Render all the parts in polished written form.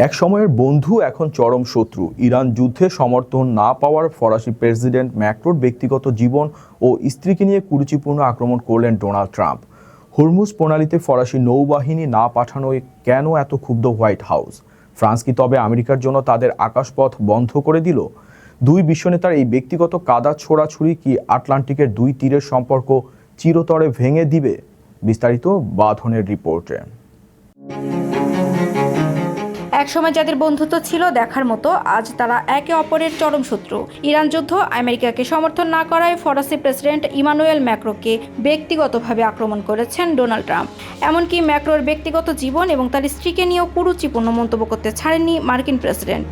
এক সময়ের বন্ধু এখন চরম শত্রু। ইরান যুদ্ধে সমর্থন না পাওয়ার ফরাসি প্রেসিডেন্ট ম্যাক্রোর ব্যক্তিগত জীবন ও স্ত্রীকে নিয়ে কুরুচিপূর্ণ আক্রমণ করলেন ডোনাল্ড ট্রাম্প। হরমুজ প্রণালীতে ফরাসি নৌবাহিনী না পাঠানোয় কেন এত ক্ষুব্ধ হোয়াইট হাউস? ফ্রান্স কি তবে আমেরিকার জন্য তাদের আকাশপথ বন্ধ করে দিল? দুই বিশ্বনেতার এই ব্যক্তিগত কাদা ছোড়াছুড়ি কি আটলান্টিকের দুই তীরের সম্পর্ক চিরতরে ভেঙে দিবে? বিস্তারিত বাঁধনের রিপোর্টে। একসময় যাদের বন্ধুত্ব ছিল দেখার মতো, আজ তারা একে অপরের চরম শত্রু। ইরান যুদ্ধ আমেরিকাকে সমর্থন না করায় ফরাসি প্রেসিডেন্ট ইমানুয়েল ম্যাক্রোকে ব্যক্তিগতভাবে আক্রমণ করেছেন ডোনাল্ড ট্রাম্প। এমনকি ম্যাক্রোর ব্যক্তিগত জীবন এবং তার স্ত্রীকে নিয়েও কুরুচিপূর্ণ মন্তব্য করতে ছাড়েননি মার্কিন প্রেসিডেন্ট।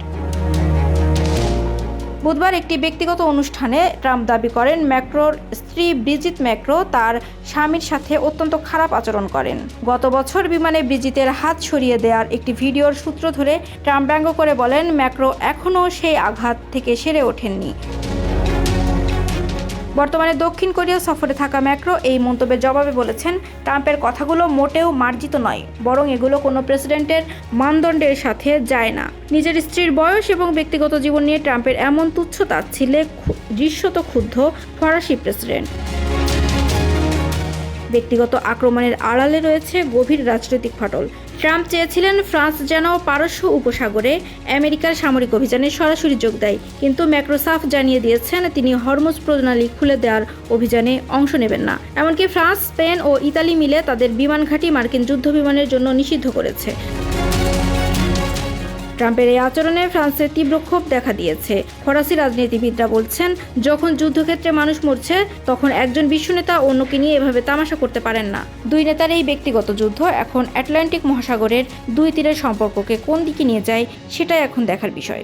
বুধবার একটি ব্যক্তিগত অনুষ্ঠানে ট্রাম্প দাবি করেন ম্যাক্রোর স্ত্রী ব্রিজিট ম্যাক্রো তার স্বামীর সাথে অত্যন্ত খারাপ আচরণ করেন। গত বছর বিমানে ব্রিজিটের হাত সরিয়ে দেওয়ার একটি ভিডিওর সূত্র ধরে ট্রাম্প ব্যঙ্গ করে বলেন, ম্যাক্রো এখনও সেই আঘাত থেকে সেরে ওঠেননি। বর্তমানে দক্ষিণ কোরিয়া সফরে থাকা ম্যাক্রো এই মন্তব্যের জবাবে বলেছেন, ট্রাম্পের কথাগুলো মোটেও মার্জিত নয়, বরং এগুলো কোনো প্রেসিডেন্টের মানদণ্ডের সাথে যায় না। নিজের স্ত্রীর বয়স এবং ব্যক্তিগত জীবন নিয়ে ট্রাম্পের এমন তুচ্ছ-তাচ্ছিল্যে দৃশ্যত ক্ষুব্ধ ফরাসি প্রেসিডেন্ট। ব্যক্তিগত আক্রমণের আড়ালে রয়েছে গভীর রাজনৈতিক ফাটল। ট্রাম্প চেয়েছিলেন ফ্রান্স যেন পারস্য উপসাগরে আমেরিকার সামরিক অভিযানে সরাসরি যোগ দেয়, কিন্তু ম্যাক্রো সাফ জানিয়ে দিয়েছেন তিনি হরমুজ প্রণালী খুলে দেওয়ার অভিযানে অংশ নেবেন না। এমনকি ফ্রান্স, স্পেন ও ইতালি মিলে তাদের বিমান ঘাঁটি মার্কিন যুদ্ধ বিমানের জন্য নিষিদ্ধ করেছে। ট্রাম্পের এই আচরণে ফ্রান্সের তীব্র ক্ষোভ দেখা দিয়েছে। ফরাসি রাজনীতিবিদরা বলছেন, যখন যুদ্ধক্ষেত্রে মানুষ মরছে তখন একজন বিশ্বনেতা অন্যকে নিয়ে এভাবে তামাশা করতে পারেন না। দুই নেতার এই ব্যক্তিগত যুদ্ধ এখন আটলান্টিক মহাসাগরের দুই তীরের সম্পর্ককে কোন দিকে নিয়ে যায় সেটাই এখন দেখার বিষয়।